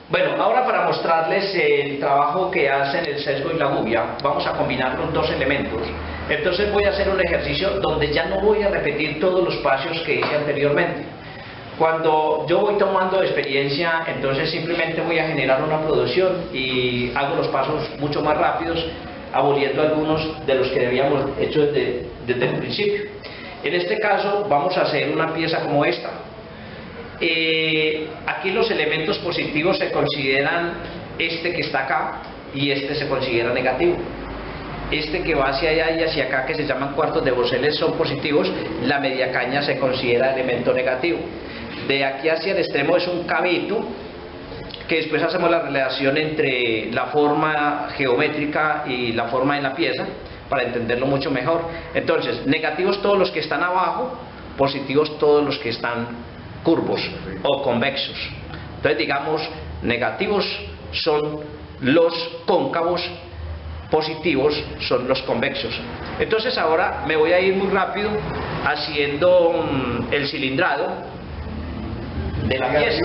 Bueno, ahora para mostrarles el trabajo que hacen el sesgo y la gubia, vamos a combinar los dos elementos. Entonces voy a hacer un ejercicio donde ya no voy a repetir todos los pasos que hice anteriormente. Cuando yo voy tomando experiencia, entonces simplemente voy a generar una producción y hago los pasos mucho más rápidos, aboliendo algunos de los que habíamos hecho desde el principio. En este caso vamos a hacer una pieza como esta. Aquí los elementos positivos se consideran este que está acá y este se considera negativo. Este que va hacia allá y hacia acá, que se llaman cuartos de Boseles, son positivos. La media caña se considera elemento negativo. De aquí hacia el extremo es un cabito, que después hacemos la relación entre la forma geométrica y la forma en la pieza para entenderlo mucho mejor. Entonces, negativos todos los que están abajo, positivos todos los que están curvos o convexos. Entonces, digamos, negativos son los cóncavos, positivos son los convexos. Entonces ahora me voy a ir muy rápido haciendo el cilindrado de la pieza.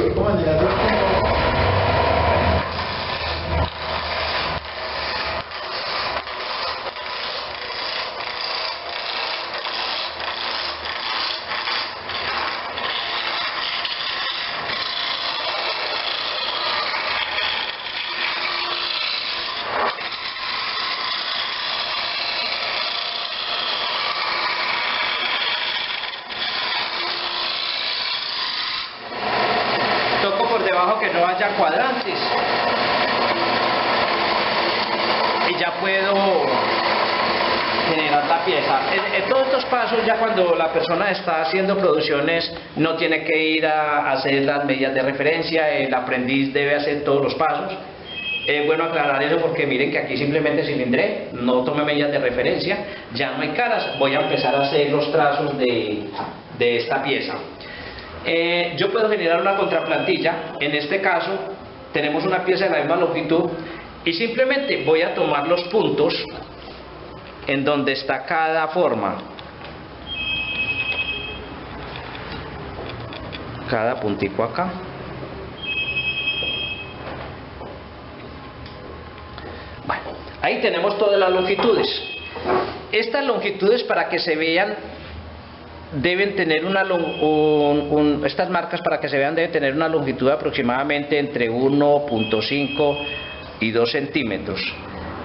Toco por debajo que no haya cuadrantes y ya puedo generar la pieza. En todos estos pasos, ya cuando la persona está haciendo producciones, no tiene que ir a hacer las medidas de referencia. El aprendiz debe hacer todos los pasos. Es bueno aclarar eso porque miren que aquí simplemente cilindré, no tomé medidas de referencia, ya no hay caras. Voy a empezar a hacer los trazos de esta pieza. Yo puedo generar una contraplantilla. En este caso tenemos una pieza de la misma longitud y simplemente voy a tomar los puntos en donde está cada forma, cada puntico acá. Bueno, ahí tenemos todas las longitudes. Estas longitudes, para que se vean, deben tener estas marcas, para que se vean, deben tener una longitud aproximadamente entre 1.5 y 2 centímetros.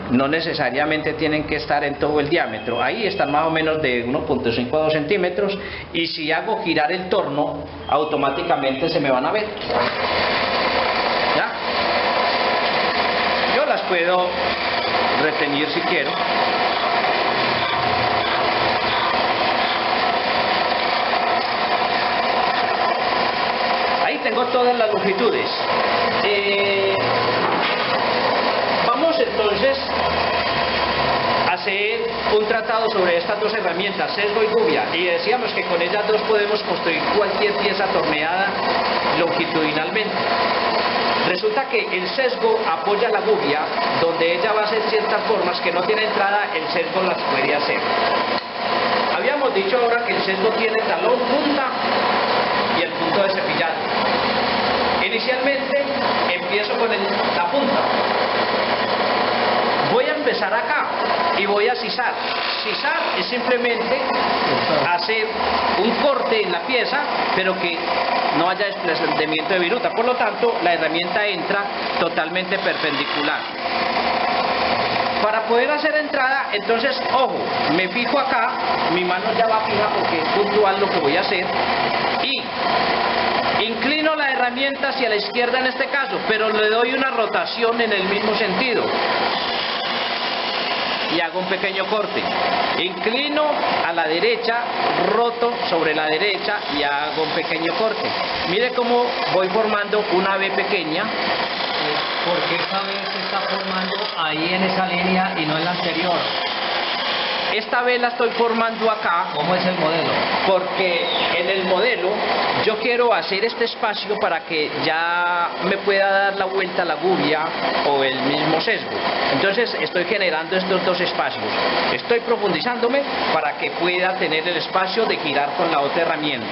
No necesariamente tienen que estar en todo el diámetro. Ahí están más o menos de 1.5 a 2 centímetros, y si hago girar el torno, automáticamente se me van a ver. ¿Ya? Yo las puedo retener si quiero. Tengo todas las longitudes. Vamos entonces a hacer un tratado sobre estas dos herramientas, sesgo y gubia, y decíamos que con ellas dos podemos construir cualquier pieza torneada longitudinalmente. Resulta que el sesgo apoya la gubia, donde ella va a hacer ciertas formas que no tiene entrada, el sesgo las puede hacer. Habíamos dicho ahora que el sesgo tiene talón, punta y el punto de cepillado. Inicialmente empiezo con la punta. Voy a empezar acá y voy a sisar. Sisar es simplemente hacer un corte en la pieza, pero que no haya desplazamiento de viruta. Por lo tanto, la herramienta entra totalmente perpendicular. Para poder hacer entrada, entonces, ojo, me fijo acá, mi mano ya va fija porque es puntual lo que voy a hacer, y inclino la herramienta hacia la izquierda en este caso, pero le doy una rotación en el mismo sentido y hago un pequeño corte. Inclino a la derecha, roto sobre la derecha y hago un pequeño corte. Mire cómo voy formando una V pequeña. Porque esta vez se está formando ahí en esa línea y no en la anterior. Esta vez la estoy formando acá. ¿Cómo es el modelo? Porque en el modelo yo quiero hacer este espacio para que ya me pueda dar la vuelta la gubia o el mismo sesgo. Entonces estoy generando estos dos espacios. Estoy profundizándome para que pueda tener el espacio de girar con la otra herramienta.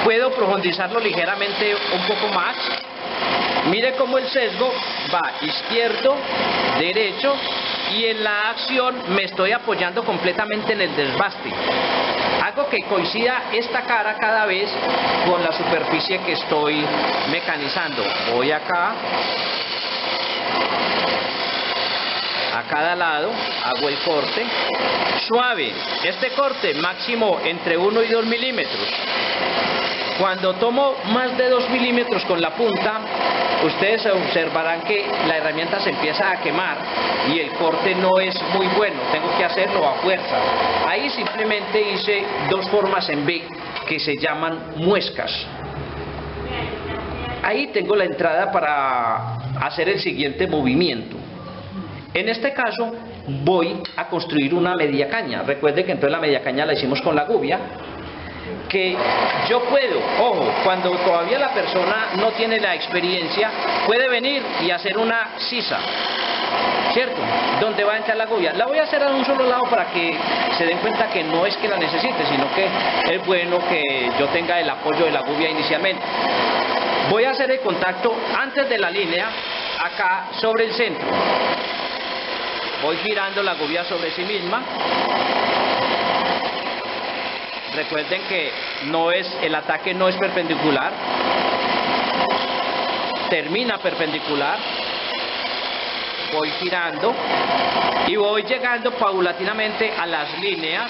Puedo profundizarlo ligeramente un poco más Mire cómo el sesgo va izquierdo, derecho, y en la acción me estoy apoyando completamente en el desbaste. Hago que coincida esta cara cada vez con la superficie que estoy mecanizando. Voy acá, a cada lado, hago el corte suave. Este corte máximo entre 1 y 2 milímetros. Cuando tomo más de 2 milímetros con la punta, ustedes observarán que la herramienta se empieza a quemar y el corte no es muy bueno, tengo que hacerlo a fuerza. Ahí simplemente hice dos formas en B que se llaman muescas. Ahí tengo la entrada para hacer el siguiente movimiento. En este caso voy a construir una media caña. Recuerden que entonces la media caña la hicimos con la gubia, que yo puedo, ojo, cuando todavía la persona no tiene la experiencia, puede venir y hacer una sisa, ¿cierto? Donde va a entrar la gubia. La voy a hacer a un solo lado para que se den cuenta que no es que la necesite, sino que es bueno que yo tenga el apoyo de la gubia inicialmente. Voy a hacer el contacto antes de la línea, acá sobre el centro. Voy girando la gubia sobre sí misma. Recuerden que el ataque no es perpendicular, termina perpendicular. Voy girando y voy llegando paulatinamente a las líneas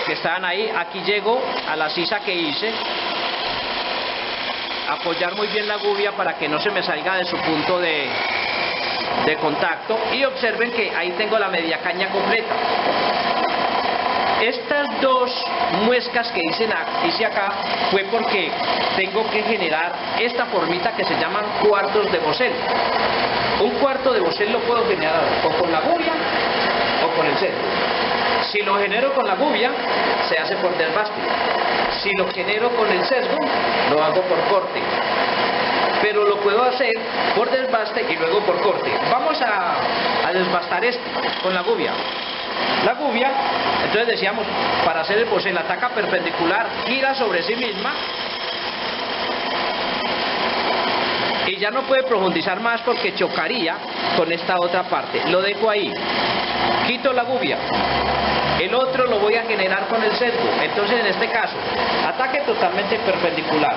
que están ahí. Aquí llego a la sisa que hice. Apoyar muy bien la gubia para que no se me salga de su punto de contacto, y observen que ahí tengo la media caña completa. Estas dos muescas que hice acá fue porque tengo que generar esta formita que se llaman cuartos de Bosel. Un cuarto de Bosel lo puedo generar o con la gubia o con el sesgo. Si lo genero con la gubia, se hace por desbaste. Si lo genero con el sesgo, lo hago por corte. Pero lo puedo hacer por desbaste y luego por corte. Vamos a desbastar esto con la gubia. La gubia, entonces decíamos, para hacer el Bosel, ataca perpendicular, gira sobre sí misma y ya no puede profundizar más porque chocaría con esta otra parte. Lo dejo ahí, quito la gubia, el otro lo voy a generar con el sesgo. Entonces en este caso, ataque totalmente perpendicular.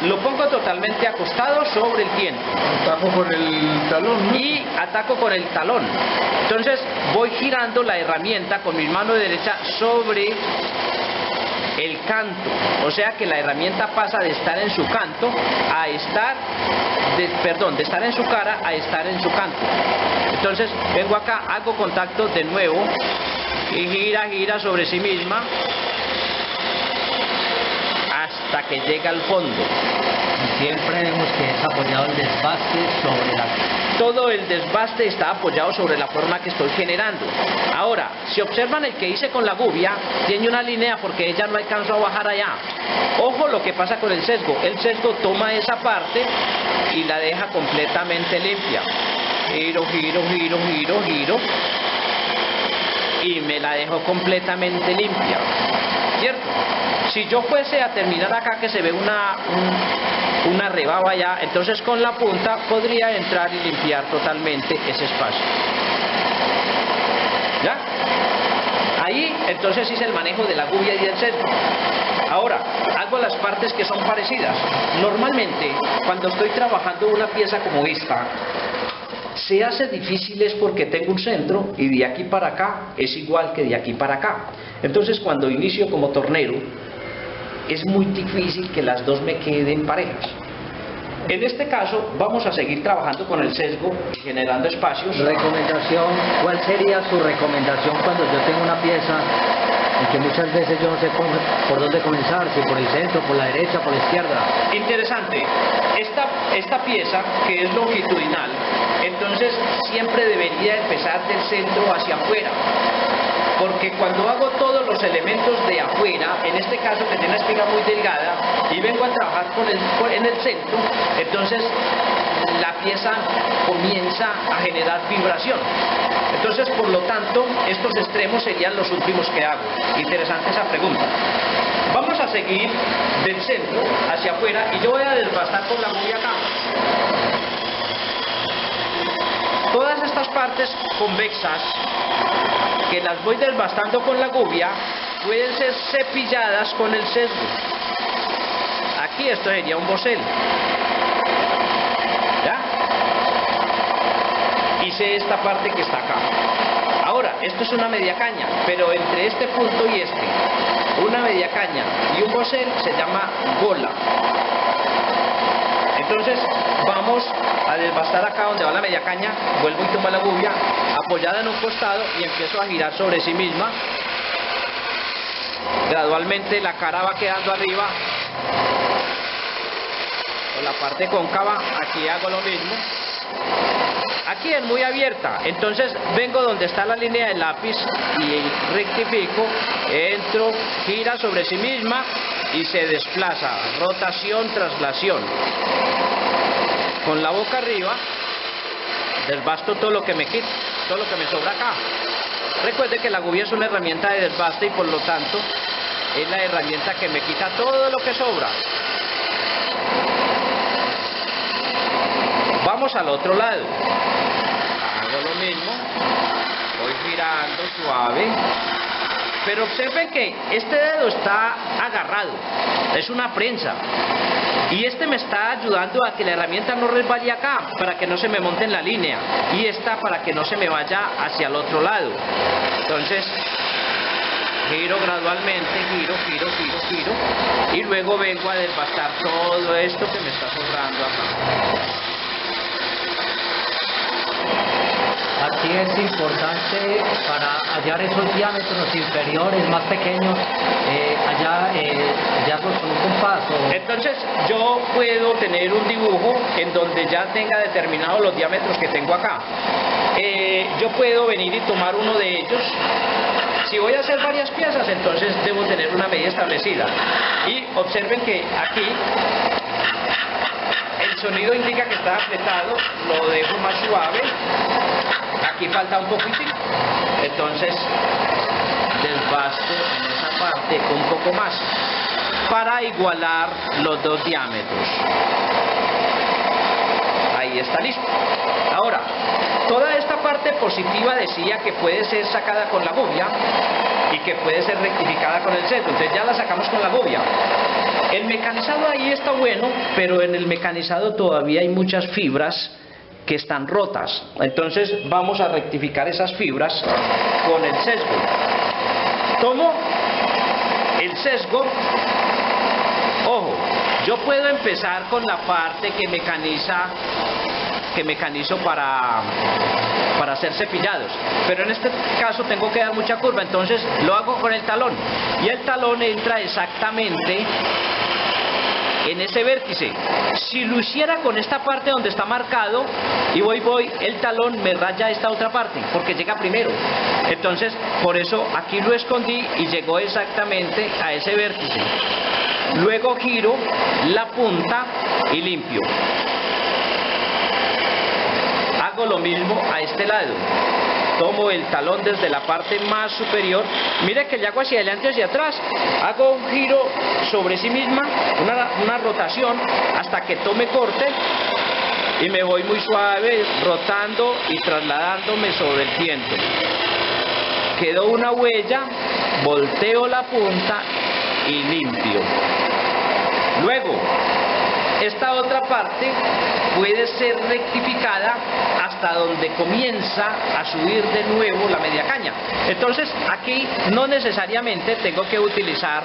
Lo pongo totalmente acostado sobre el tiento. Ataco con el talón, ¿no? Y ataco con el talón. Entonces voy girando la herramienta con mi mano derecha sobre el canto. O sea que la herramienta pasa de estar en su canto a estar, de estar en su cara a estar en su canto. Entonces vengo acá, hago contacto de nuevo y gira sobre sí misma hasta que llega al fondo. Siempre vemos que es apoyado el desbaste sobre la... Todo el desbaste está apoyado sobre la forma que estoy generando. Ahora, si observan el que hice con la gubia, tiene una línea porque ella no alcanzó a bajar allá. Ojo lo que pasa con el sesgo. El sesgo toma esa parte y la deja completamente limpia. Giro y me la dejo completamente limpia, ¿cierto? Si yo fuese a terminar acá que se ve una rebaba allá, entonces con la punta podría entrar y limpiar totalmente ese espacio. ¿Ya? Ahí entonces hice el manejo de la gubia y del sesgo. Ahora, hago las partes que son parecidas. Normalmente, cuando estoy trabajando una pieza como esta, se hace difícil es porque tengo un centro y de aquí para acá es igual que de aquí para acá. Entonces cuando inicio como tornero es muy difícil que las dos me queden parejas. En este caso vamos a seguir trabajando con el sesgo y generando espacios. Recomendación, ¿cuál sería su recomendación cuando yo tengo una pieza en que muchas veces yo no sé por dónde comenzar, si por el centro, por la derecha, por la izquierda? Interesante, esta pieza que es longitudinal, entonces siempre debería empezar del centro hacia afuera, porque cuando hago todos los elementos de afuera, en este caso que tiene una espiga muy delgada, y vengo a trabajar en el centro, entonces la pieza comienza a generar vibración. Entonces, por lo tanto, estos extremos serían los últimos que hago. Interesante esa pregunta. Vamos a seguir del centro hacia afuera y yo voy a desbastar con la gubia acá. Todas estas partes convexas que las voy desbastando con la gubia pueden ser cepilladas con el sesgo. Aquí esto sería un bosel. ¿Ya? Hice esta parte que está acá. Ahora, esto es una media caña, pero entre este punto y este, una media caña y un bosel se llama gola. Entonces, vamos a desbastar acá donde va la media caña, vuelvo y tomo la gubia apoyada en un costado y empiezo a girar sobre sí misma. Gradualmente la cara va quedando arriba, con la parte cóncava, aquí hago lo mismo. Aquí es muy abierta, entonces vengo donde está la línea del lápiz y rectifico, entro, gira sobre sí misma y se desplaza, rotación, traslación. Con la boca arriba, desbasto todo lo que me quita, todo lo que me sobra acá. Recuerde que la gubia es una herramienta de desbaste y por lo tanto es la herramienta que me quita todo lo que sobra. Vamos al otro lado. Hago lo mismo, voy girando suave, pero observen que este dedo está agarrado, es una prensa, y este me está ayudando a que la herramienta no resbale acá, para que no se me monte en la línea, y esta para que no se me vaya hacia el otro lado. Entonces giro gradualmente, giro, y luego vengo a desbastar todo esto que me está sobrando acá. Aquí es importante para hallar esos diámetros inferiores, más pequeños, hallarlos con un compás. Entonces yo puedo tener un dibujo en donde ya tenga determinados los diámetros que tengo acá. Yo puedo venir y tomar uno de ellos. Si voy a hacer varias piezas, entonces debo tener una medida establecida. Y observen que aquí el sonido indica que está apretado, lo dejo más suave. Aquí falta un poquitito, entonces desbasto en esa parte un poco más para igualar los dos diámetros. Ahí está listo. Ahora, toda esta parte positiva decía que puede ser sacada con la gubia y que puede ser rectificada con el sesgo, entonces ya la sacamos con la gubia. El mecanizado ahí está bueno, pero en el mecanizado todavía hay muchas fibras que están rotas, entonces vamos a rectificar esas fibras con el sesgo. Tomo el sesgo, ojo, yo puedo empezar con la parte que mecanizo para hacer cepillados, pero en este caso tengo que dar mucha curva, entonces lo hago con el talón, y el talón entra exactamente en ese vértice. Si lo hiciera con esta parte donde está marcado y voy, el talón me raya esta otra parte porque llega primero. Entonces por eso aquí lo escondí y llegó exactamente a ese vértice. Luego giro la punta y limpio. Hago lo mismo a este lado. Tomo el talón desde la parte más superior, mire que le hago hacia adelante o hacia atrás, hago un giro sobre sí misma, una rotación hasta que tome corte y me voy muy suave rotando y trasladándome sobre el tiento. Quedó una huella, volteo la punta y limpio. Luego, esta otra parte puede ser rectificada hasta donde comienza a subir de nuevo la media caña. Entonces aquí no necesariamente tengo que utilizar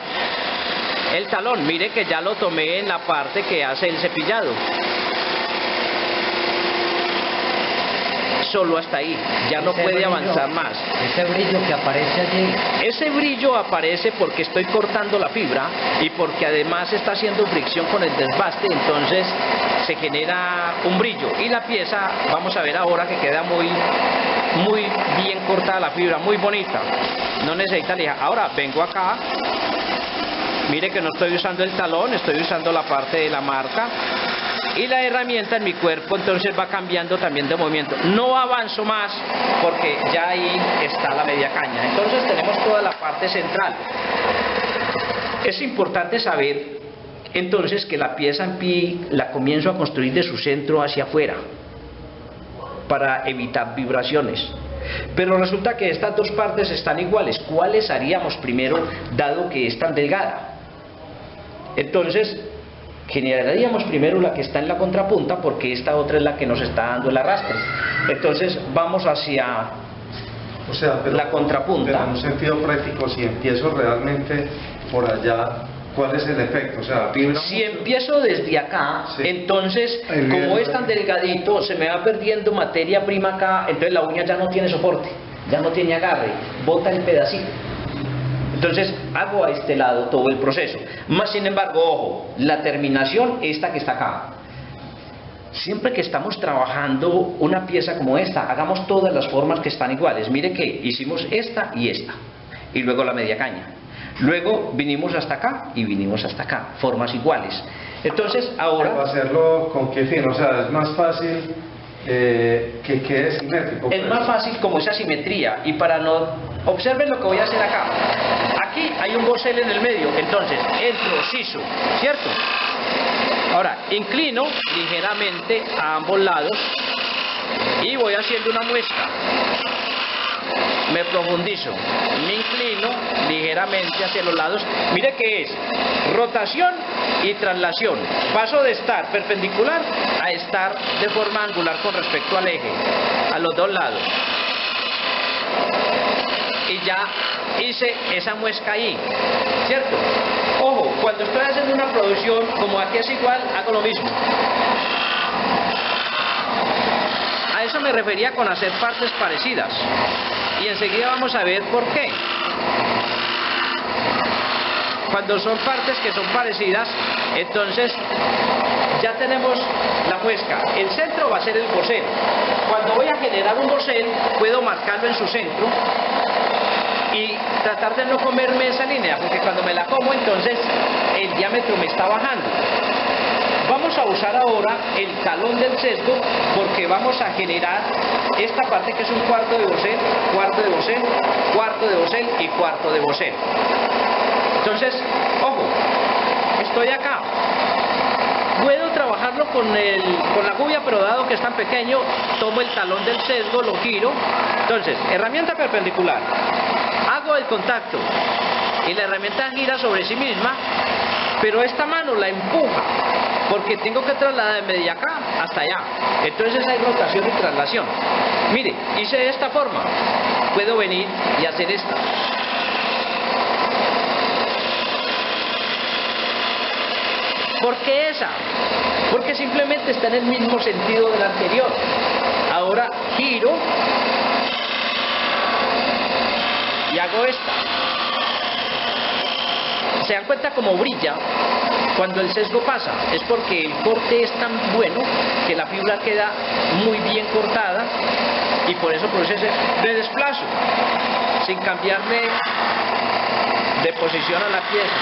el talón. Mire que ya lo tomé en la parte que hace el cepillado. Solo hasta ahí, ya no puede avanzar más. Ese brillo que aparece allí. Ese brillo aparece porque estoy cortando la fibra y porque además está haciendo fricción con el desbaste, entonces se genera un brillo. Y la pieza, vamos a ver ahora que queda muy bien cortada la fibra, muy bonita. No necesita lija. Ahora vengo acá. Mire que no estoy usando el talón, estoy usando la parte de la marca. Y la herramienta en mi cuerpo entonces va cambiando también de movimiento. No avanzo más porque ya ahí está la media caña. Entonces tenemos toda la parte central. Es importante saber entonces que la pieza en pi la comienzo a construir de su centro hacia afuera para evitar vibraciones. Pero resulta que estas dos partes están iguales. ¿Cuáles haríamos primero, dado que es tan delgada? Entonces generaríamos primero la que está en la contrapunta, porque esta otra es la que nos está dando el arrastre. Entonces vamos hacia la contrapunta. Pero en un sentido práctico, si empiezo realmente por allá, ¿cuál es el efecto? O sea, si empiezo desde acá, sí, entonces como es tan delgadito, se me va perdiendo materia prima acá, entonces la uña ya no tiene soporte, ya no tiene agarre, bota el pedacito. Entonces hago a este lado todo el proceso. Más sin embargo, ojo, la terminación, esta que está acá. Siempre que estamos trabajando una pieza como esta, hagamos todas las formas que están iguales. Mire que hicimos esta y esta, y luego la media caña. Luego vinimos hasta acá y vinimos hasta acá, formas iguales. Entonces ahora... ¿Pero hacerlo con qué fin? O sea, es más fácil que quede simétrico. Es más fácil como esa simetría, y para no... Observen lo que voy a hacer acá. Aquí hay un bosel en el medio, entonces entro, siso, ¿cierto? Ahora inclino ligeramente a ambos lados y voy haciendo una muesca. Me profundizo, me inclino ligeramente hacia los lados. Mire que es rotación y traslación. Paso de estar perpendicular a estar de forma angular con respecto al eje, a los dos lados. Y ya hice esa muesca ahí, ¿cierto? Ojo, cuando estoy haciendo una producción, como aquí es igual, hago lo mismo. A eso me refería con hacer partes parecidas. Y enseguida vamos a ver por qué. Cuando son partes que son parecidas, entonces ya tenemos la muesca. El centro va a ser el bosel. Cuando voy a generar un bosel, puedo marcarlo en su centro y tratar de no comerme esa línea, porque cuando me la como, entonces el diámetro me está bajando. Vamos a usar ahora el talón del sesgo, porque vamos a generar esta parte que es un cuarto de bosel, cuarto de bosel, cuarto de bosel y cuarto de bosel. Entonces, ojo, estoy acá. Puedo trabajarlo con la gubia, pero dado que es tan pequeño, tomo el talón del sesgo, lo giro. Entonces, herramienta perpendicular, hago el contacto y la herramienta gira sobre sí misma, pero esta mano la empuja, porque tengo que trasladar de media acá hasta allá. Entonces hay rotación y traslación. Mire, hice de esta forma, puedo venir y hacer esta. ¿Por qué esa? Porque simplemente está en el mismo sentido del anterior. Ahora giro y hago esta. ¿Se dan cuenta cómo brilla cuando el sesgo pasa? Es porque el corte es tan bueno que la fibra queda muy bien cortada y por eso produce ese desplazo sin cambiarle de posición a la pieza.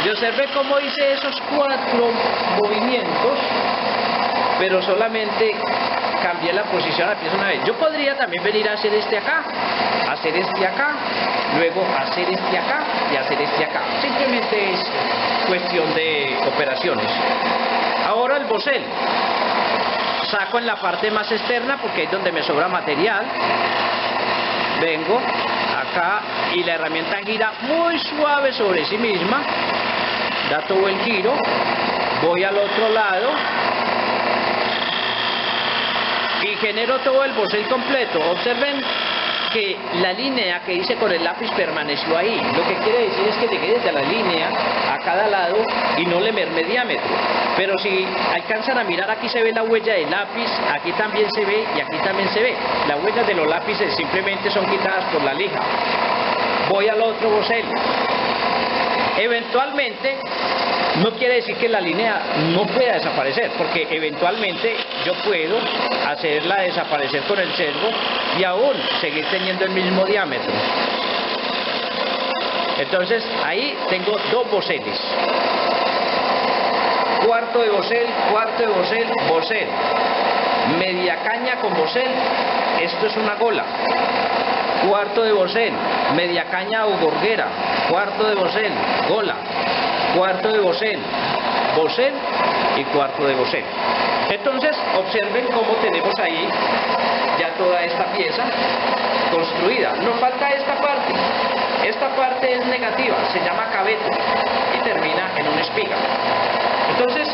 Y observe cómo hice esos 4 movimientos, pero solamente cambié la posición a la pieza una vez. Yo podría también venir a hacer este acá, luego hacer este acá y hacer este acá. Simplemente es cuestión de operaciones. Ahora el bosel. Saco en la parte más externa porque es donde me sobra material. Vengo acá y la herramienta gira muy suave sobre sí misma. Da todo el giro. Voy al otro lado y genero todo el bosel completo. Observen que la línea que hice con el lápiz permaneció ahí. Lo que quiere decir es que llegué desde la línea a cada lado y no le mermé diámetro. Pero si alcanzan a mirar, aquí se ve la huella del lápiz, aquí también se ve y aquí también se ve. Las huellas de los lápices simplemente son quitadas por la lija. Voy al otro bosel. Eventualmente, no quiere decir que la línea no pueda desaparecer, porque eventualmente yo puedo hacerla desaparecer con el sesgo y aún seguir teniendo el mismo diámetro. Entonces ahí tengo 2 boseles. Cuarto de bosel, bosel. Media caña con bosel, esto es una gola. Cuarto de bosel, media caña o gorguera. Cuarto de bosel, gola. Cuarto de bosel, bosel y cuarto de bosel. Entonces observen cómo tenemos ahí ya toda esta pieza construida. Nos falta esta parte. Esta parte es negativa, se llama cabeto y termina en una espiga. Entonces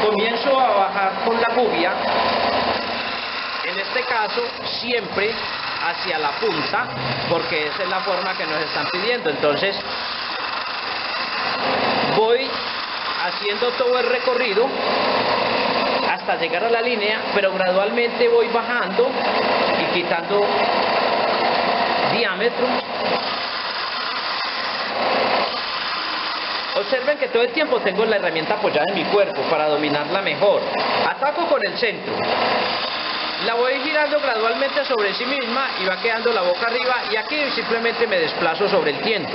comienzo a bajar con la gubia, en este caso siempre hacia la punta, porque esa es la forma que nos están pidiendo. Entonces voy haciendo todo el recorrido hasta llegar a la línea, pero gradualmente voy bajando y quitando diámetro. Observen que todo el tiempo tengo la herramienta apoyada en mi cuerpo para dominarla mejor. Ataco con el centro, la voy girando gradualmente sobre sí misma y va quedando la boca arriba, y aquí simplemente me desplazo sobre el tiento.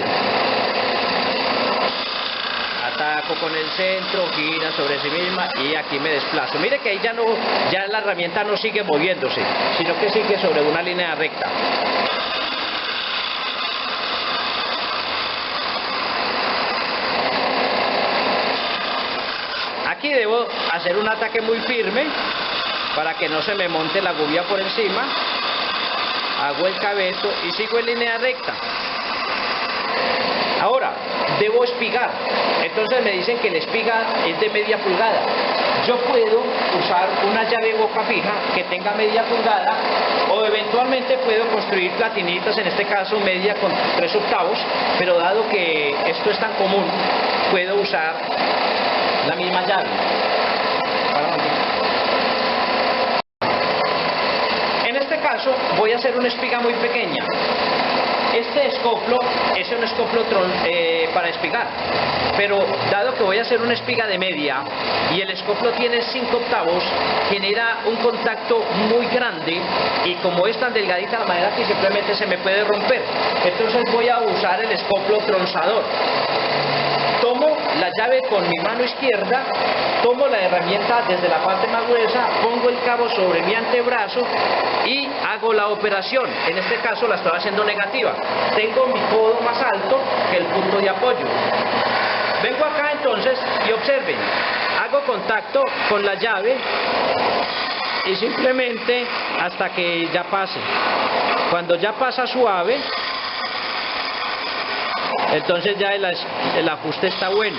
Ataco con el centro, gira sobre sí misma y aquí me desplazo. Mire que ahí ya la herramienta no sigue moviéndose, sino que sigue sobre una línea recta. Aquí debo hacer un ataque muy firme para que no se me monte la gubia por encima. Hago el cabezo y sigo en línea recta. Ahora, debo espigar. Entonces me dicen que la espiga es de media pulgada. Yo puedo usar una llave boca fija que tenga media pulgada, o eventualmente puedo construir platinitas, en este caso media con 3/8, pero dado que esto es tan común, puedo usar la misma llave. En este caso voy a hacer una espiga muy pequeña. Este escoplo es un escoplo para espigar, pero dado que voy a hacer una espiga de media y el escoplo tiene 5/8, genera un contacto muy grande, y como es tan delgadita la madera que simplemente se me puede romper. Entonces voy a usar el escoplo tronzador. Tomo la llave con mi mano izquierda, tomo la herramienta desde la parte más gruesa, pongo el cabo sobre mi antebrazo y hago la operación. En este caso la estoy haciendo negativa. Tengo mi codo más alto que el punto de apoyo. Vengo acá entonces y observen, hago contacto con la llave y simplemente hasta que ya pase. Cuando ya pasa suave, entonces ya el ajuste está bueno.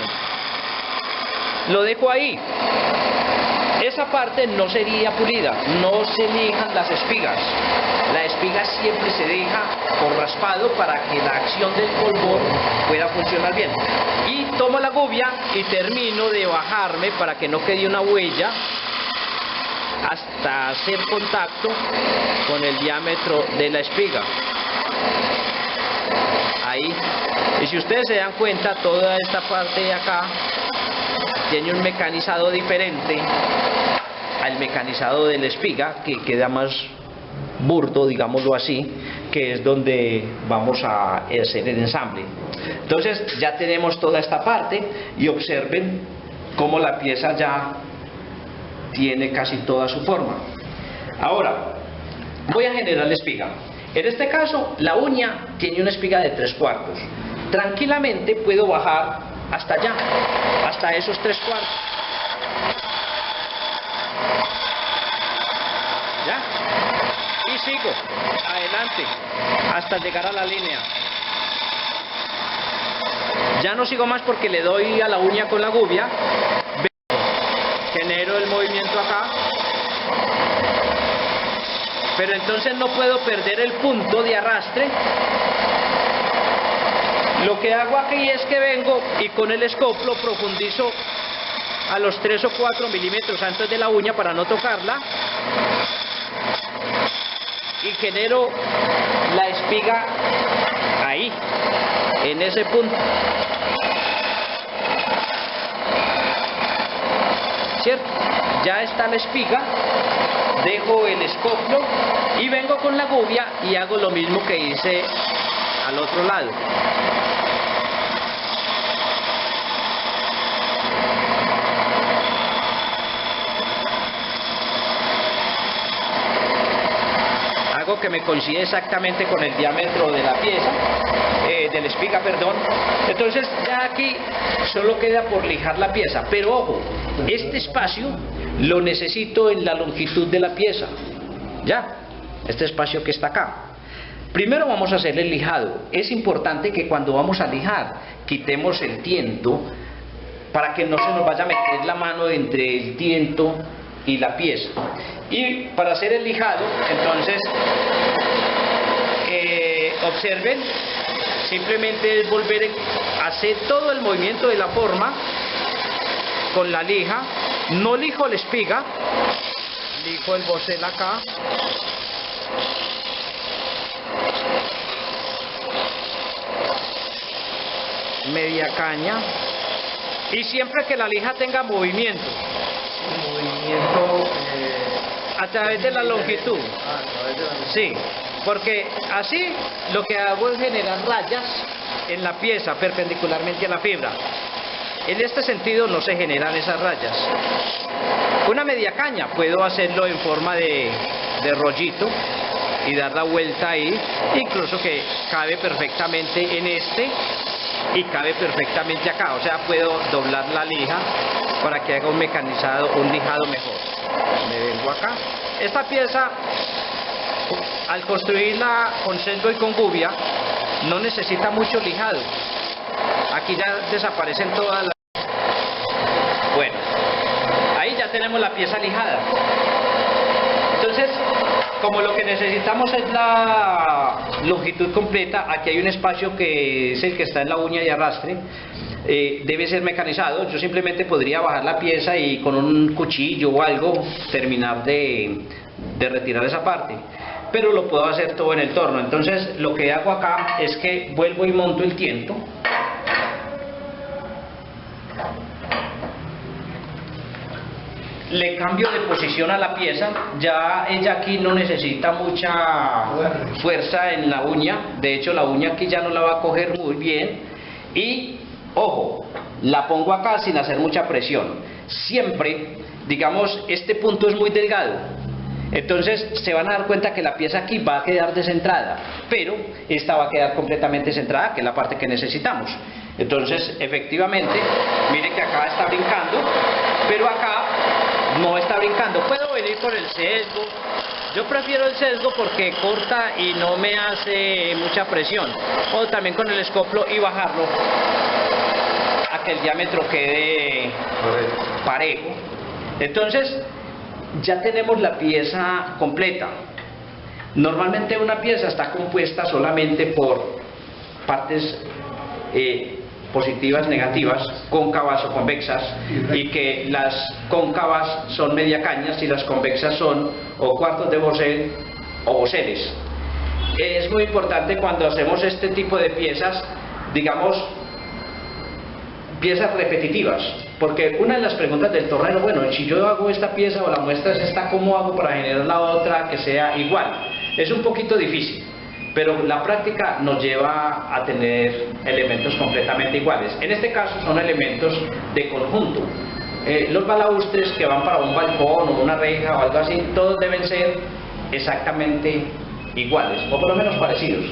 Lo dejo ahí. Esa parte no sería pulida, no se lijan las espigas. La espiga siempre se deja por raspado para que la acción del polvor pueda funcionar bien. Y tomo la gubia y termino de bajarme para que no quede una huella hasta hacer contacto con el diámetro de la espiga. Ahí. Y si ustedes se dan cuenta, toda esta parte de acá tiene un mecanizado diferente al mecanizado de la espiga, que queda más burdo, digámoslo así, que es donde vamos a hacer el ensamble. Entonces ya tenemos toda esta parte, y observen cómo la pieza ya tiene casi toda su forma. Ahora voy a generar la espiga. En este caso la uña tiene una espiga de 3/4. Tranquilamente puedo bajar hasta allá, hasta esos 3/4. ¿Ya? Y sigo adelante hasta llegar a la línea. Ya no sigo más porque le doy a la uña con la gubia. Genero el movimiento acá. Pero entonces no puedo perder el punto de arrastre. Lo que hago aquí es que vengo y con el escoplo profundizo a los 3 o 4 milímetros antes de la uña para no tocarla, y genero la espiga ahí, en ese punto. ¿Cierto? Ya está la espiga. Dejo el escoplo y vengo con la gubia y hago lo mismo que hice al otro lado. algo que me coincide exactamente con el diámetro de la pieza, de la espiga, perdón. Entonces ya aquí solo queda por lijar la pieza, pero ojo, este espacio lo necesito en la longitud de la pieza, ya, este espacio que está acá. Primero vamos a hacer el lijado. Es importante que cuando vamos a lijar quitemos el tiento para que no se nos vaya a meter la mano entre el tiento y la pieza. Y para hacer el lijado, entonces, observen, simplemente es volver a hacer todo el movimiento de la forma con la lija. No lijo la espiga, lijo el bosel acá. Media caña. Y siempre que la lija tenga movimiento. A través de la longitud. Sí, porque así lo que hago es generar rayas en la pieza perpendicularmente a la fibra. En este sentido no se generan esas rayas. Una media caña puedo hacerlo en forma de rollito y dar la vuelta ahí, incluso que cabe perfectamente en este y cabe perfectamente acá, o sea, puedo doblar la lija para que haga un mecanizado, un lijado mejor. Me vengo acá. Esta pieza, al construirla con sesgo y con gubia, no necesita mucho lijado. Aquí ya desaparecen todas las... Bueno, ahí ya tenemos la pieza lijada. Entonces, como lo que necesitamos es la longitud completa, aquí hay un espacio que es el que está en la uña y arrastre, debe ser mecanizado. Yo simplemente podría bajar la pieza y con un cuchillo o algo terminar de retirar esa parte, pero lo puedo hacer todo en el torno. Entonces lo que hago acá es que vuelvo y monto el tiento. Le cambio de posición a la pieza, ya ella aquí no necesita mucha fuerza en la uña, de hecho la uña aquí ya no la va a coger muy bien, y ojo, la pongo acá sin hacer mucha presión. Siempre, digamos, este punto es muy delgado, entonces se van a dar cuenta que la pieza aquí va a quedar descentrada, pero esta va a quedar completamente centrada, que es la parte que necesitamos. Entonces efectivamente, mire que acá está brincando, pero acá no está brincando. Puedo venir con el sesgo. Yo prefiero el sesgo porque corta y no me hace mucha presión. O también con el escoplo y bajarlo a que el diámetro quede parejo. Entonces ya tenemos la pieza completa. Normalmente una pieza está compuesta solamente por partes positivas, negativas, cóncavas o convexas, y que las cóncavas son media cañas y las convexas son o cuartos de bosel o boseles. Es muy importante cuando hacemos este tipo de piezas, digamos, piezas repetitivas, porque una de las preguntas del tornero, bueno, si yo hago esta pieza o la muestra es esta, ¿cómo hago para generar la otra que sea igual? Es un poquito difícil, pero la práctica nos lleva a tener elementos completamente iguales. En este caso son elementos de conjunto. Los balaustres que van para un balcón o una reja o algo así, todos deben ser exactamente iguales, o por lo menos parecidos,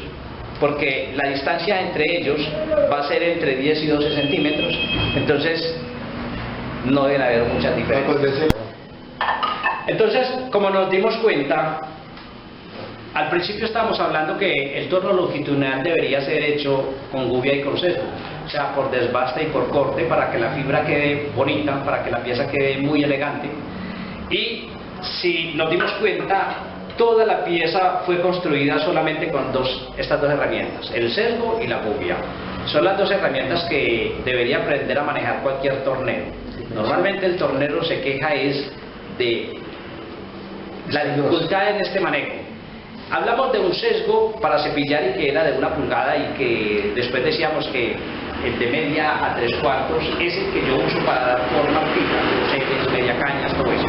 porque la distancia entre ellos va a ser entre 10 y 12 centímetros, entonces no deben haber muchas diferencias. Entonces, como nos dimos cuenta, al principio estábamos hablando que el torno longitudinal debería ser hecho con gubia y con sesgo, o sea, por desbaste y por corte, para que la fibra quede bonita, para que la pieza quede muy elegante. Y si nos dimos cuenta, toda la pieza fue construida solamente con estas dos herramientas, el sesgo y la gubia. Son las dos herramientas que debería aprender a manejar cualquier tornero. Normalmente el tornero se queja es de la dificultad en este manejo. Hablamos de un sesgo para cepillar y que era de 1 pulgada, y que después decíamos que el de media a 3/4 es el que yo uso para dar forma al fibra, media cañas, todo eso.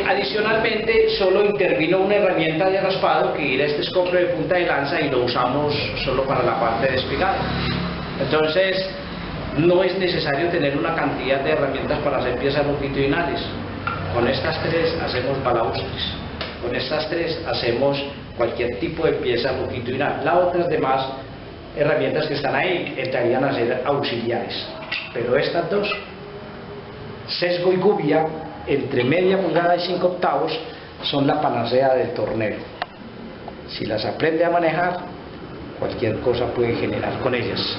Adicionalmente, solo intervino una herramienta de raspado que era este escoplo de punta de lanza, y lo usamos solo para la parte de espigado. Entonces, no es necesario tener una cantidad de herramientas para hacer piezas longitudinales. Con estas tres hacemos balaustres. Con estas tres hacemos cualquier tipo de pieza longitudinal. Las otras demás herramientas que están ahí entrarían a ser auxiliares, pero estas dos, sesgo y gubia, entre media pulgada y 5 octavos, son la panacea del tornero. Si las aprende a manejar, cualquier cosa puede generar con ellas.